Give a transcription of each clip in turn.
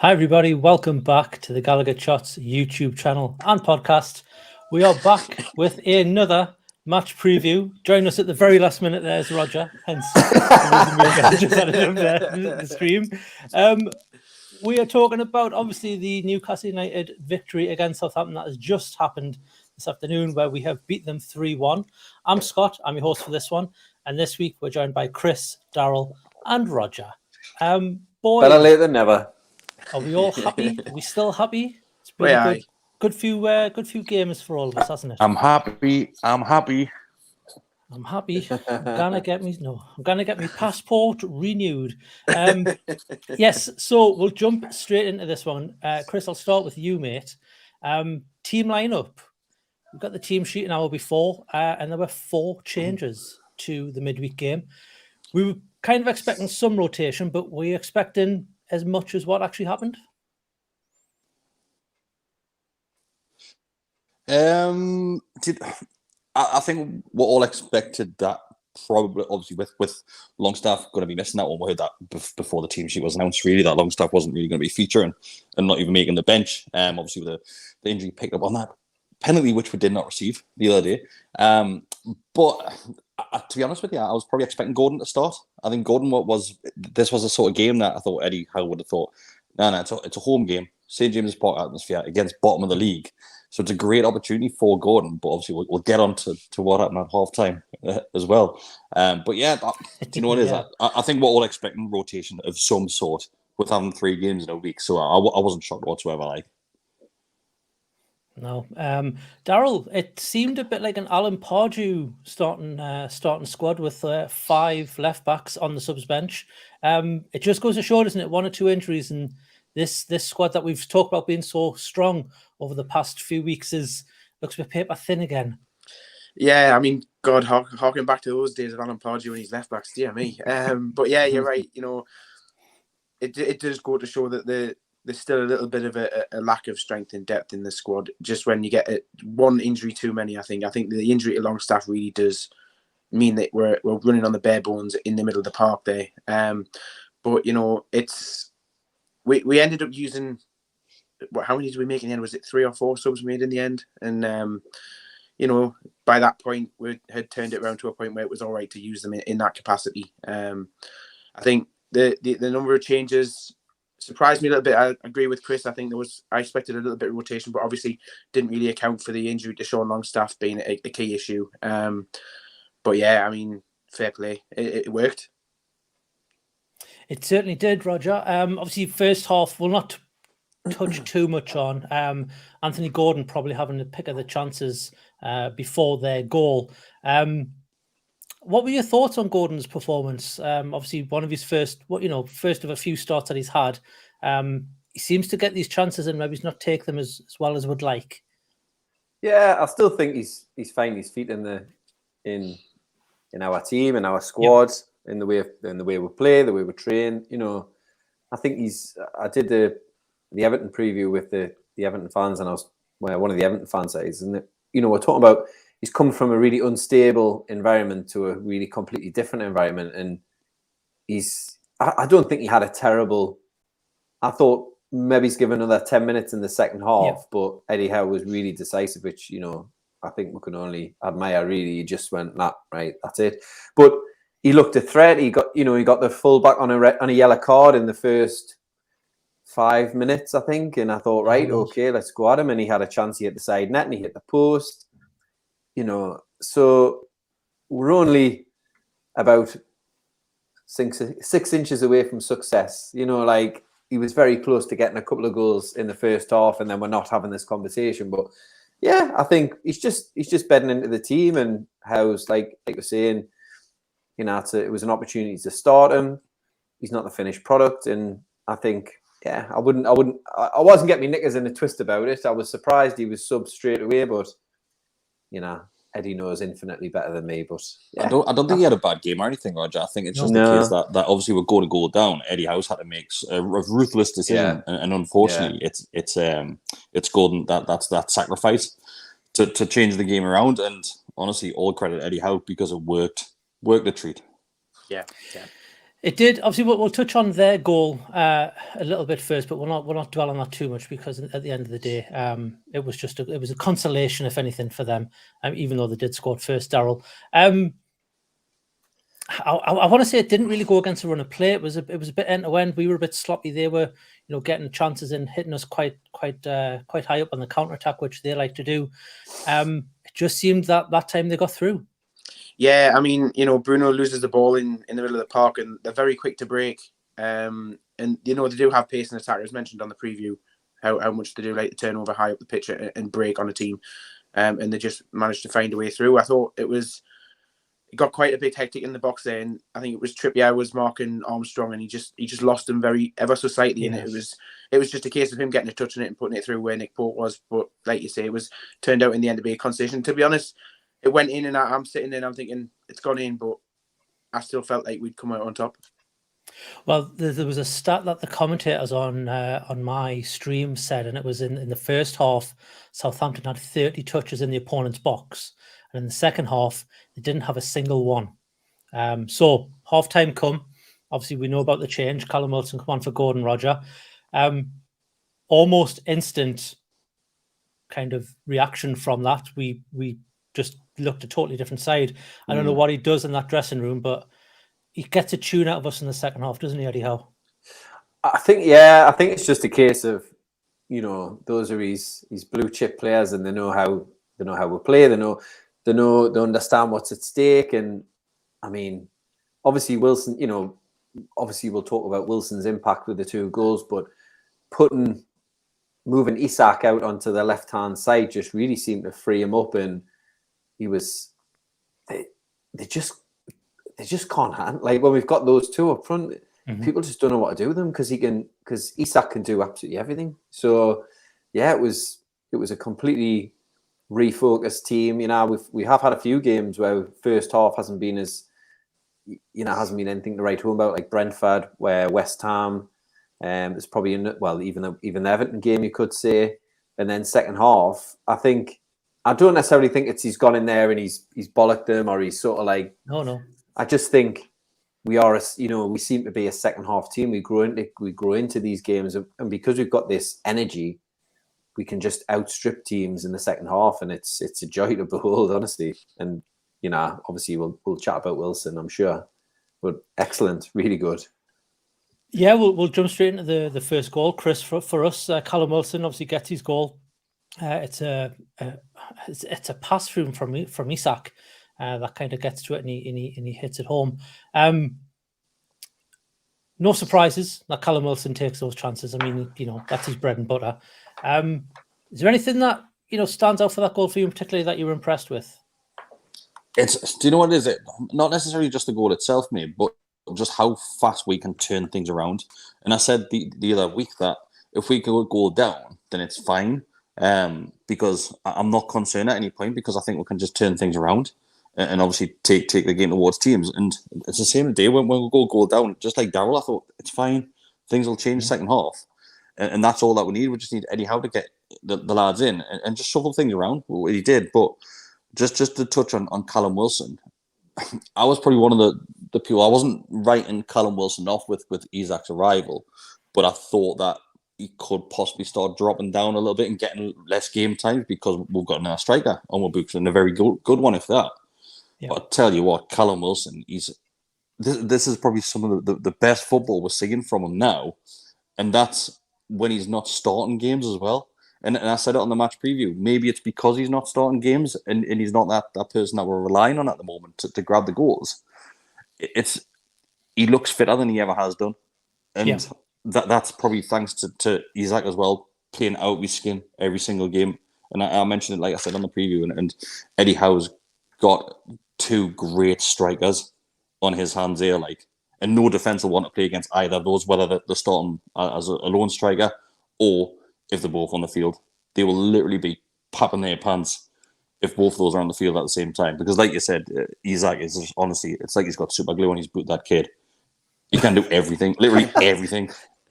Hi, everybody. Welcome back to the Gallowgateshots YouTube channel and podcast. We are back with another match preview. Joining us at the very last minute there is Roger, hence the reason we just added him there, the stream. We are talking about, obviously, the Newcastle United victory against Southampton that has just happened this afternoon, where we have beat them 3-1. I'm Scott. I'm your host for this one. And this week, we're joined by Chris, Daryl, and Roger. Boys, better late than never. Are we all happy? Are we still happy? It's been a good few games for all of us, hasn't it? I'm happy. I'm gonna get me passport renewed. Yes, so we'll jump straight into this one. Chris, I'll start with you, mate. Team lineup. We've got the team sheet an hour before, and there were 4 changes to the midweek game. We were kind of expecting some rotation, but were you expecting as much as what actually happened? I think we're all expected that probably, obviously, with Longstaff going to be missing that one. We heard that before the team sheet was announced, really, that Longstaff wasn't really going to be featuring and not even making the bench. Obviously, with the injury picked up on that penalty, which we did not receive the other day. But to be honest with you, I was probably expecting Gordon to start. I think Gordon this was a sort of game that I thought Eddie Howe would have thought, no, it's a home game, St. James's Park atmosphere against bottom of the league. So it's a great opportunity for Gordon, but obviously we'll get on to what happened at half time as well. But yeah, do you know what it is? I think we're all expecting rotation of some sort with having 3 games in a week. So I wasn't shocked whatsoever. No. Daryl, it seemed a bit like an Alan Pardew starting squad with 5 left backs on the subs bench. It just goes to show, doesn't it? 1 or 2 injuries, and this squad that we've talked about being so strong over the past few weeks looks a bit paper thin again. Yeah, I mean, God, harking back to those days of Alan Pardew and his left backs, dear me. But yeah, you're right. You know, it does go to show that there's still a little bit of a lack of strength and depth in the squad. Just when you get one injury too many, I think the injury to Longstaff really does mean that we're running on the bare bones in the middle of the park there. But you know, we ended up using, how many did we make in the end? Was it 3 or 4 subs made in the end? And you know, by that point we had turned it around to a point where it was all right to use them in that capacity. I think the number of changes surprised me a little bit. I agree with Chris. I expected a little bit of rotation, but obviously didn't really account for the injury to Sean Longstaff being a key issue. But yeah, I mean, fair play. It worked. It certainly did, Roger. Obviously, first half, we'll not touch too much on. Anthony Gordon probably having the pick of the chances before their goal. What were your thoughts on Gordon's performance? Obviously, one of his first of a few starts that he's had. He seems to get these chances and maybe not take them as well as would like. Yeah, I still think he's finding his feet in our team, in our squad, in the way we play, the way we train. You know, I think I did the Everton preview with the Everton fans, and I was one of the Everton fan sides, and we're talking about he's come from a really unstable environment to a really completely different environment, and I don't think he had a terrible. I thought maybe he's given another 10 minutes in the second half, but Eddie Howe was really decisive, which I think we can only admire. Really, he just went, nah, right, that's it. But he looked a threat. He got the fullback on a yellow card in the first 5 minutes, I think, and I thought, right, okay, let's go at him. And he had a chance. He hit the side net and he hit the post. So we're only about 6 inches away from success. He was very close to getting a couple of goals in the first half, and then we're not having this conversation. But yeah, I think he's just bedding into the team, and Howe's like we're saying, it was an opportunity to start him. He's not the finished product, and I think, yeah, I wasn't getting my knickers in a twist about it. I was surprised he was subbed straight away, but Eddie knows infinitely better than me. But yeah. I don't think he had a bad game or anything, Roger. I think it's just the case that obviously we're going to go down. Eddie Howe's had to make a ruthless decision, and unfortunately, it's Gordon that's that sacrifice to change the game around. And honestly, all credit Eddie Howe because it worked a treat. Yeah. It did. Obviously, we'll touch on their goal a little bit first, but we'll not dwell on that too much because at the end of the day, it was just it was a consolation, if anything, for them. Even though they did score first, Daryl. I want to say it didn't really go against a run of play. It was a bit end to end. We were a bit sloppy. They were, getting chances and hitting us quite high up on the counter attack, which they like to do. It just seemed that time they got through. Yeah, I mean, Bruno loses the ball in the middle of the park, and they're very quick to break. And they do have pace in attack. As mentioned on the preview, how much they do like to turn over high up the pitch and break on a team. And they just managed to find a way through. I thought it got quite a bit hectic in the box there, and I think it was Trippier was marking Armstrong, and he just lost him ever so slightly. Yes. And it was just a case of him getting a touch on it and putting it through where Nick Pope was. But like you say, it was turned out in the end to be a concession. To be honest, it went in, and I'm sitting there and I'm thinking it's gone in, but I still felt like we'd come out on top. Well, there was a stat that the commentators on my stream said, and it was in the first half, Southampton had 30 touches in the opponent's box, and in the second half, they didn't have a single one. So half-time come. Obviously, we know about the change. Callum Wilson come on for Gordon Roger. Almost instant kind of reaction from that. We just looked a totally different side. I don't know what he does in that dressing room, but he gets a tune out of us in the second half, doesn't he, Eddie Howe? I think it's just a case of, those are his blue chip players, and they know how we play. They understand what's at stake. And I mean, obviously Wilson, obviously we'll talk about Wilson's impact with the 2 goals, but moving Isak out onto the left-hand side just really seemed to free him up, and they just can't handle, like, when we've got those 2 up front, people just don't know what to do with them because Isak can do absolutely everything. So yeah, it was a completely refocused team. We have had a few games where first half hasn't been hasn't been anything to write home about, like Brentford, where West Ham, there's probably even the Everton game, you could say, and then second half, I don't necessarily think he's gone in there and he's bollocked them, or he's sort of like, no. I just think we seem to be a second half team. We grow into these games, and because we've got this energy, we can just outstrip teams in the second half, and it's a joy to behold, honestly. And obviously we'll chat about Wilson, I'm sure, but excellent, really good. Yeah, we'll jump straight into the first goal, Chris. For us, Callum Wilson obviously gets his goal. It's a pass through from Isak that kind of gets to it, and he hits it home. No surprises that Callum Wilson takes those chances. I mean, that's his bread and butter. Is there anything that stands out for that goal for you, particularly that you were impressed with? Do you know what it is? Not necessarily just the goal itself, mate, but just how fast we can turn things around. And I said the other week that if we go goal down, then it's fine. Because I'm not concerned at any point, because I think we can just turn things around and obviously take the game towards teams. And it's the same day when we go goal down, just like Daryl, I thought it's fine. Things will change second half. And that's all that we need. We just need Eddie Howe to get the lads in and just shuffle things around. Well, he did. But just to touch on Callum Wilson, I was probably one of the people. I wasn't writing Callum Wilson off with Isak's arrival, but I thought that he could possibly start dropping down a little bit and getting less game time because we've got another striker on our books, and a very good one, if that. Yeah. But I tell you what, Callum Wilson, this is probably some of the best football we're seeing from him now, and that's when he's not starting games as well. And I said it on the match preview, maybe it's because he's not starting games and he's not that person that we're relying on at the moment to grab the goals. He looks fitter than he ever has done. And that's probably thanks to Isak as well, playing out of his skin every single game. And I mentioned it, like I said, on the preview. And Eddie Howe's got 2 great strikers on his hands here, and no defence will want to play against either of those, whether they're starting as a lone striker or if they're both on the field. They will literally be popping their pants if both of those are on the field at the same time. Because like you said, Isak is just, honestly, it's like he's got super glue on his boot, that kid. He can do everything, literally everything.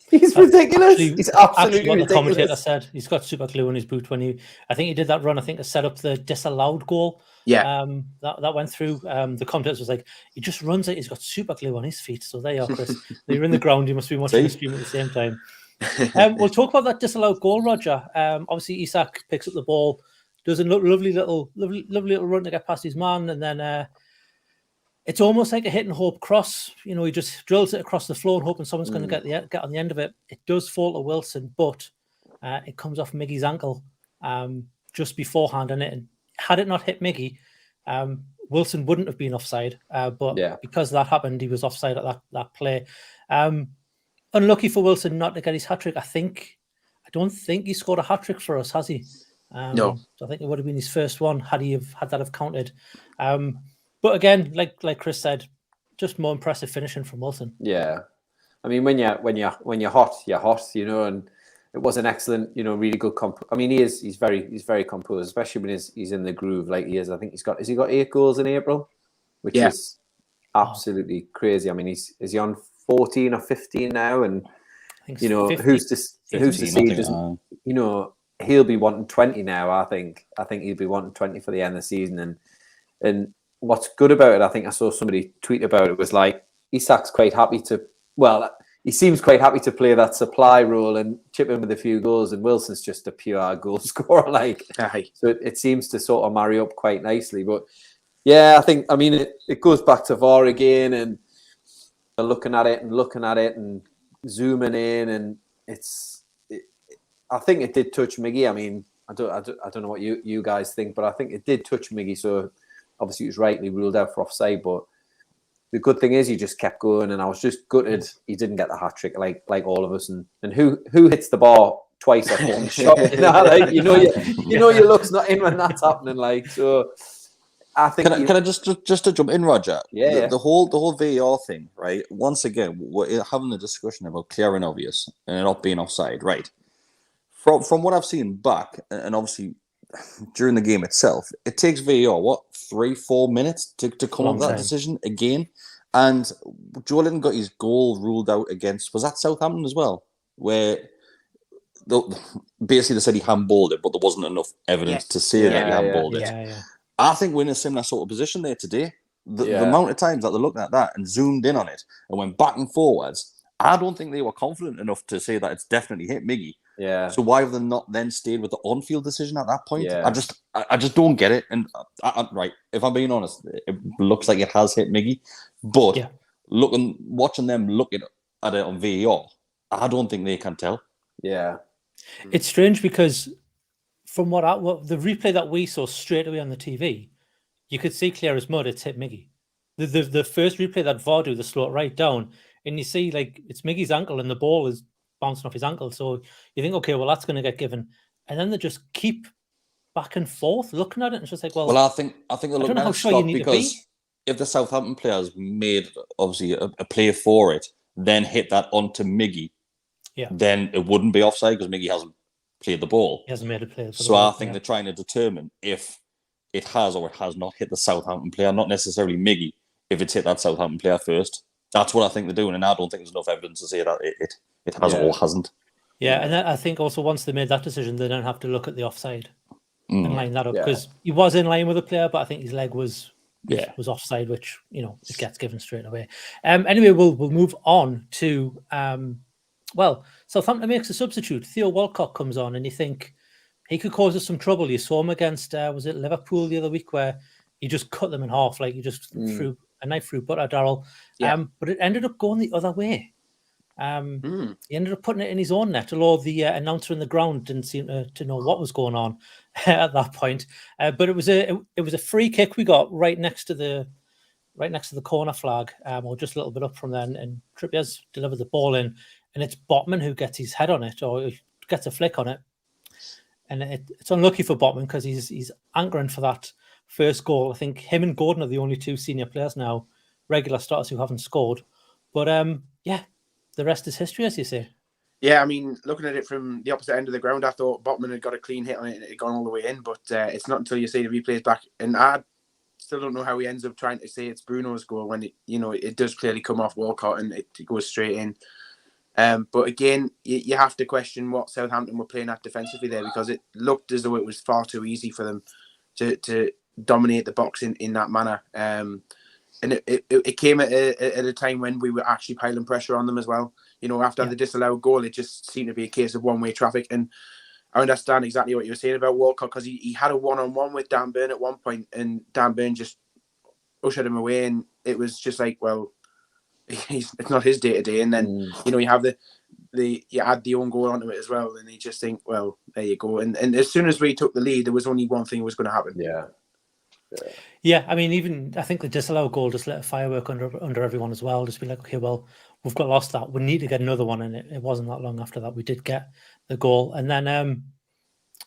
He's ridiculous. He's absolutely what ridiculous. The commentator said, he's got super glue on his boot I think he did that run, to set up the disallowed goal Yeah. That went through. The commentators was like, he just runs it. He's got super glue on his feet. So there you are, Chris. You're in the ground. You must be watching the stream at the same time. We'll talk about that disallowed goal, Roger. Obviously, Isak picks up the ball, does a lovely little run to get past his man, and then it's almost like a hit and hope cross. You know, he just drills it across the floor, hoping someone's going to get on the end of it. It does fall to Wilson, but it comes off Miggy's ankle just beforehand, and had it not hit Miggy, Wilson wouldn't have been offside. But because that happened, he was offside at that play. Unlucky for Wilson not to get his hat-trick. I don't think he scored a hat-trick for us, has he? No. So I think it would have been his first one had that have counted. But again, like Chris said, just more impressive finishing from Wilson. Yeah, I mean, when you're hot, you're hot, you know. And it was an excellent, you know, really good I mean, he's very composed, especially when he's in the groove like he is. I think has he got 8 goals in April, which is absolutely crazy. I mean, is he on 14 or 15 now? And you know, 50, who's to say doesn't, you know, he'll be wanting 20 now. I think he'll be wanting 20 for the end of the season. And what's good about it, I think I saw somebody tweet about it, was like Isak's quite happy to. Well, he seems quite happy to play that supply role and chip in with a few goals. And Wilson's just a pure goal scorer, so it seems to sort of marry up quite nicely. But yeah, I mean, it goes back to VAR again, and they're looking at it and zooming in, and I think it did touch Miggy. I mean, I don't know what you guys think, but I think it did touch Miggy. So obviously, it was rightly ruled out for offside. But the good thing is, he just kept going, and I was just gutted he didn't get the hat trick like all of us. And who hits the bar twice at one shot? You know your luck's not in when that's happening. Like, so, I think. Can I just to jump in, Roger? Yeah. The whole VAR thing, right? Once again, we're having a discussion about clear and obvious and it not being offside, right? From what I've seen back, and obviously during the game itself, it takes VAR 3-4 minutes to come up with that decision again. And Joe Linton got his goal ruled out against, was that Southampton as well, where basically they said he handballed it, but there wasn't enough evidence to say that he handballed it. Yeah. I think we're in a similar sort of position there today. The amount of times that they looked at that and zoomed in on it and went back and forwards, I don't think they were confident enough to say that it's definitely hit Miggy. Yeah. So why have they not then stayed with the on-field decision at that point? Yeah. I just don't get it. And right, if I'm being honest, it looks like it has hit Miggy, but watching them look at it on VAR, I don't think they can tell. Yeah, it's strange because from what the replay that we saw straight away on the TV, you could see clear as mud it's hit Miggy. The first replay that VAR do, they slow it right down, and you see like it's Miggy's ankle and the ball is bouncing off his ankle. So you think, okay, well that's going to get given, and then they just keep back and forth looking at it, and it's just like, well, I think they're looking at it because if the Southampton players made obviously a play for it, then hit that onto Miggy, then it wouldn't be offside because Miggy hasn't played the ball. He hasn't made a play. So I think they're trying to determine if it has or it has not hit the Southampton player, not necessarily Miggy, if it's hit that Southampton player first. That's what I think they're doing, and I don't think there's enough evidence to say that it has or hasn't. Yeah, and I think also once they made that decision, they don't have to look at the offside and line that up, because he was in line with the player, but I think his leg was offside, which, you know, it gets given straight away. Anyway, we'll move on to Southampton makes a substitute. Theo Walcott comes on, and you think he could cause us some trouble. You saw him against was it Liverpool the other week, where he just cut them in half, like he just threw a knife through butter, Darryl. But it ended up going the other way. He ended up putting it in his own net, although the announcer in the ground didn't seem to know what was going on at that point. But it was a free kick we got right next to the corner flag, or just a little bit up from there, and Trippier's delivered the ball in, and it's Botman who gets his head on it, or gets a flick on it, and it's unlucky for Botman because he's anchoring for that first goal. I think him and Gordon are the only two senior players now, regular starters, who haven't scored. But the rest is history, as you say. Yeah, I mean, looking at it from the opposite end of the ground, I thought Botman had got a clean hit on it and it had gone all the way in, but it's not until you see the replays back, and I still don't know how he ends up trying to say it's Bruno's goal when it does clearly come off Walcott and it goes straight in. But again, you have to question what Southampton were playing at defensively there, because it looked as though it was far too easy for them to dominate the box in that manner. And it came at a time when we were actually piling pressure on them as well. You know, after the disallowed goal, it just seemed to be a case of one-way traffic. And I understand exactly what you were saying about Walcott, because he had a one-on-one with Dan Burn at one point, and Dan Burn just ushered him away, and it was just like, well, it's not his day-to-day. And then, you know, you have you add the own goal onto it as well, and you just think, well, there you go. And as soon as we took the lead, there was only one thing was going to happen. Yeah, I mean, even I think the disallowed goal just lit a firework under everyone as well. Just be like, okay, well, we've got lost that. We need to get another one, and it wasn't that long after that we did get the goal. And then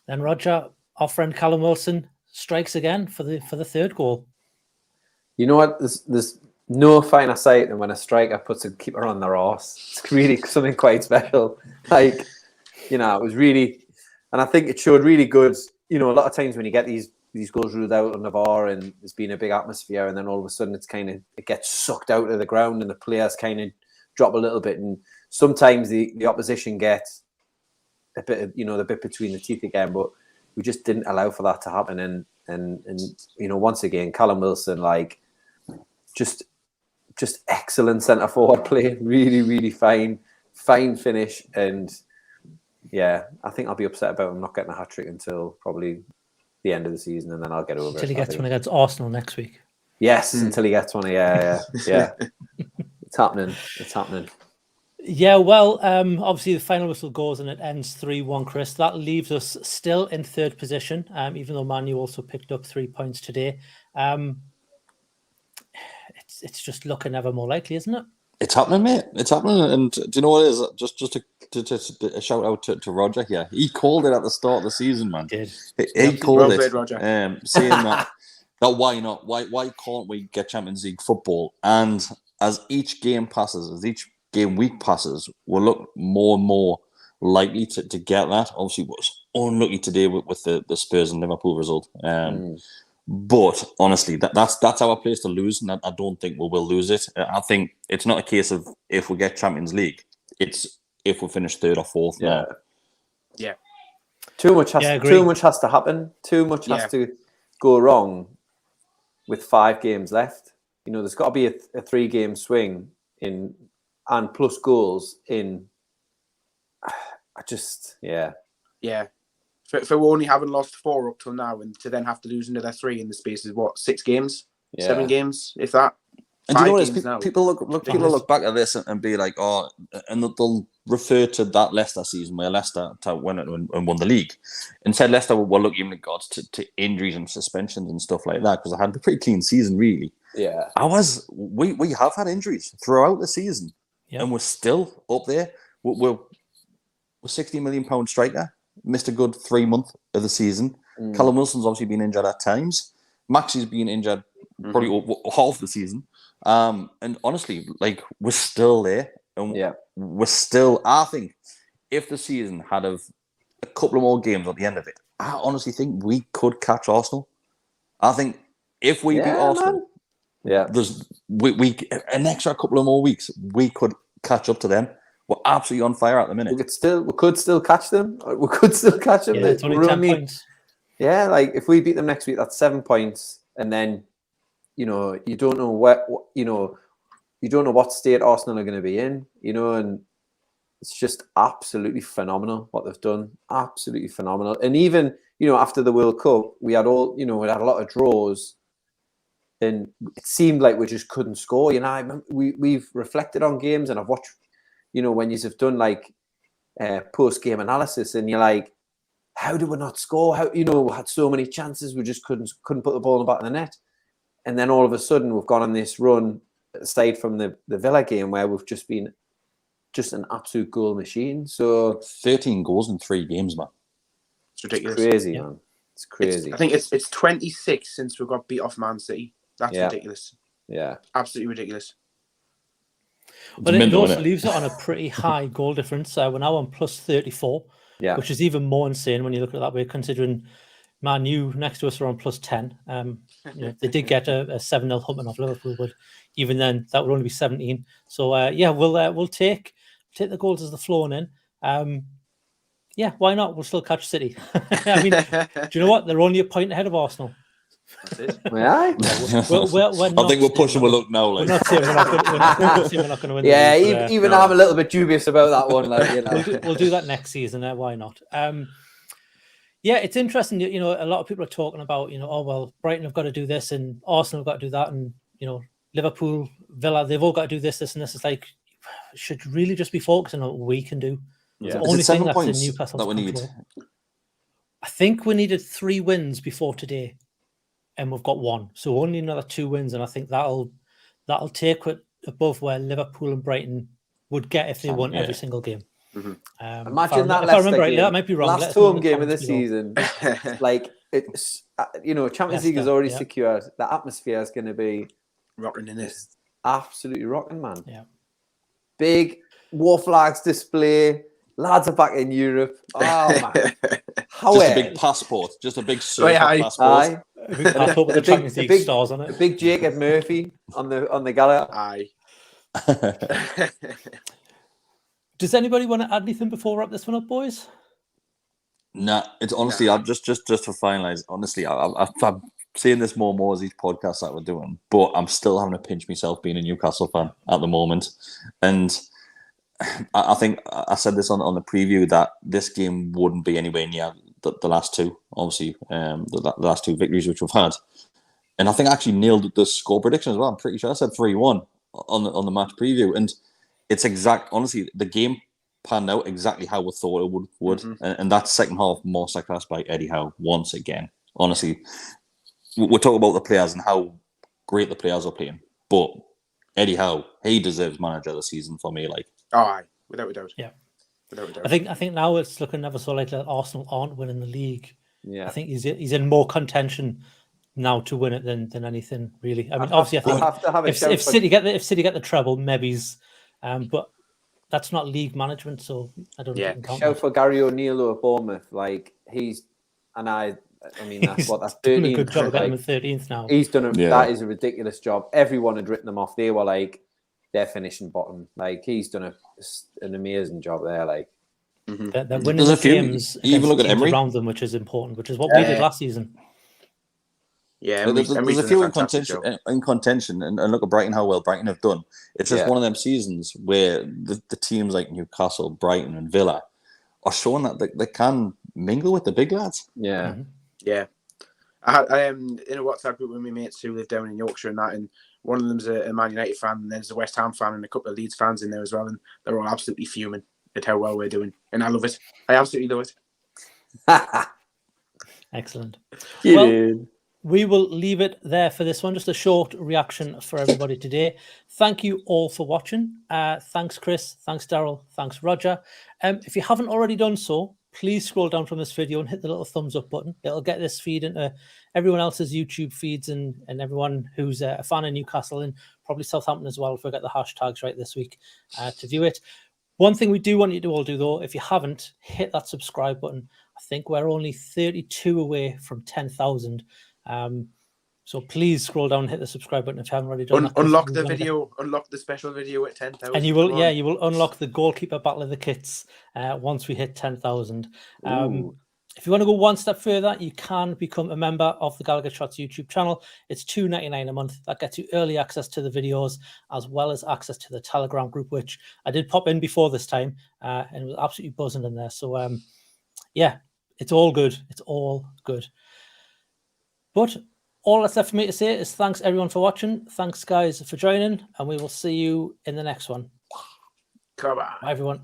Roger, our friend Callum Wilson, strikes again for the third goal. You know what? There's no finer sight than when a striker puts a keeper on their arse. It's really something quite special. Like, you know, it was really, and I think it showed really good. You know, a lot of times when you get these goals ruled out on the VAR and there's been a big atmosphere, and then all of a sudden it gets sucked out of the ground and the players kind of drop a little bit, and sometimes the opposition gets a bit of, you know, the bit between the teeth again, but we just didn't allow for that to happen. And you know, once again, Callum Wilson, like, just excellent centre forward play, really, really fine finish. And yeah, I think I'll be upset about him not getting a hat-trick until probably the end of the season, and then I'll get over it. Until he gets one against Arsenal next week. Yes, until he gets one. Yeah. It's happening. Yeah, well, obviously the final whistle goes and it ends 3-1, Chris. That leaves us still in third position, even though Man U also picked up 3 points today. It's just looking ever more likely, isn't it? It's happening, mate. It's happening. And do you know what it is? Just a shout out to Roger here. He called it at the start of the season, man. He called it. Roger. Saying that why not? Why can't we get Champions League football? And as each game passes, as each game week passes, we'll look more and more likely to get that. Obviously, was unlucky today with the Spurs and Liverpool result. But honestly, that's our place to lose, and I don't think we will lose it. I think it's not a case of if we get Champions League; it's if we finish third or fourth. Now. Yeah. Too much has to happen. Too much has to go wrong with 5 games left. You know, there's got to be a 3-game swing and plus goals in. Yeah. For only having lost 4 up till now, and to then have to lose another 3 in the space is what, 6 games, 7 games, if that. And do you know what it is? People look back at this and be like, oh, and they'll refer to that Leicester season where Leicester went and won the league, and said Leicester were lucky in regards to injuries and suspensions and stuff like that, because I had a pretty clean season, really. Yeah, we have had injuries throughout the season, and we're still up there. We're £60 million striker. Missed a good 3 months of the season. Callum Wilson's obviously been injured at times. Maxie's been injured probably half the season. And honestly, like, we're still there. And we're still, I think, if the season had a couple of more games at the end of it, I honestly think we could catch Arsenal. I think if we beat Arsenal, there's we an extra couple of more weeks, we could catch up to them. We're absolutely on fire at the minute. We could still catch them. We could still catch them. Yeah, it's only 10 points. Yeah, like if we beat them next week, that's 7 points, and then, you know, you don't know what state Arsenal are going to be in, you know, and it's just absolutely phenomenal what they've done. Absolutely phenomenal. And even, you know, after the World Cup, we had a lot of draws, and it seemed like we just couldn't score. You know, we've reflected on games, and I've watched. You know, when you've done like post-game analysis, and you're like, how did we not score? How, you know, we had so many chances, we just couldn't put the ball in the back of the net. And then all of a sudden we've gone on this run, aside from the Villa game, where we've just been an absolute goal machine. So 13 goals in 3 games, man. It's ridiculous. It's crazy, man. It's crazy. I think it's 26 since we got beat off Man City. That's ridiculous. Yeah. Absolutely ridiculous. But it also leaves it on a pretty high goal difference. We're now on plus 34, which is even more insane when you look at it that way, considering Man U next to us are on plus 10. You know, they did get a 7-0 humping off Liverpool, but even then, that would only be 17. So, we'll take the goals as they're flowing in. Why not? We'll still catch City. I mean, do you know what? They're only a point ahead of Arsenal. That's it. Yeah. I think we're pushing a look now. We're Like. not saying we're not going to win. Yeah, the league, but, even no. I'm a little bit dubious about that one. Like, you know. we'll do that next season. Why not? Yeah, it's interesting. You know, a lot of people are talking about, you know, oh well, Brighton have got to do this, and Arsenal have got to do that, and you know, Liverpool, Villa, they've all got to do this, and this. It's like, should really just be focusing on what we can do. Yeah. It's the Is only it 7 thing that's in points Newcastle's that we need? control. I think we needed 3 wins before today, and we've got 1, so only another 2 wins, and I think that'll take it above where Liverpool and Brighton would get if they won every single game. Imagine if that. I remember rightly, that might be wrong. Last home game of the season, like it's Champions League is already secured. The atmosphere is going to be rocking in this. Absolutely rocking, man. Yeah. Big war flags display. Lads are back in Europe. Oh man. Just a big passport. Just a big passport. Aye. A big passport with the Champions League stars on it. A big Jacob Murphy on the gala. Aye. Does anybody want to add anything before we wrap this one up, boys? Nah, it's honestly, I'm just to finalize. Honestly, I'm seeing this more and more as these podcasts that we're doing, but I'm still having to pinch myself being a Newcastle fan at the moment. And I think I said this on the preview that this game wouldn't be anywhere near the last 2. Obviously, the last 2 victories which we've had, and I think I actually nailed the score prediction as well. I'm pretty sure I said 3-1 on the match preview, and it's exact. Honestly, the game panned out exactly how we thought it would. And that second half masterclass by Eddie Howe once again. Honestly, we're talking about the players and how great the players are playing, but Eddie Howe, he deserves manager of the season for me. Like, aye, without a doubt. Yeah, without a doubt. I think now it's looking never so likely that Arsenal aren't winning the league. Yeah, I think he's in more contention now to win it than anything really. I mean, obviously, I think if City get the treble, maybe's, but that's not league management, so I don't think count shout for Gary O'Neill at Bournemouth. Like I mean that's 13th. Doing a good job of getting him 13th now. He's done that is a ridiculous job. Everyone had written them off. They were like they're finishing bottom. Like he's done an amazing job there. Like they're winning the games. Even look at Emery around them, which is important, which is what we did last season. Yeah, there's a few in contention, and look at Brighton, how well Brighton have done. It's just one of them seasons where the teams like Newcastle, Brighton, and Villa are showing that they can mingle with the big lads. Yeah, yeah. I am in a WhatsApp group with my mates who live down in Yorkshire and that, and one of them's a Man United fan, and there's a West Ham fan, and a couple of Leeds fans in there as well, and they're all absolutely fuming at how well we're doing, and I love it. I absolutely love it. Excellent. Well, we will leave it there for this one. Just a short reaction for everybody today. Thank you all for watching. Thanks, Chris. Thanks, Daryl. Thanks, Roger. If you haven't already done so, please scroll down from this video and hit the little thumbs up button. It'll get this feed into everyone else's YouTube feeds and everyone who's a fan of Newcastle and probably Southampton as well, if we get the hashtags right this week to view it. One thing we do want you to all do, though, if you haven't, hit that subscribe button. I think we're only 32 away from 10,000. So please scroll down and hit the subscribe button if you haven't already done that. Unlock the video, unlock the special video at 10,000. And you will unlock the goalkeeper battle of the kits once we hit 10,000. If you want to go one step further, you can become a member of the Gallowgateshots YouTube channel. It's $2.99 a month. That gets you early access to the videos as well as access to the Telegram group, which I did pop in before this time, and it was absolutely buzzing in there. So yeah, it's all good. It's all good. But all that's left for me to say is thanks everyone for watching. Thanks guys for joining, and we will see you in the next one. Come on. Bye everyone.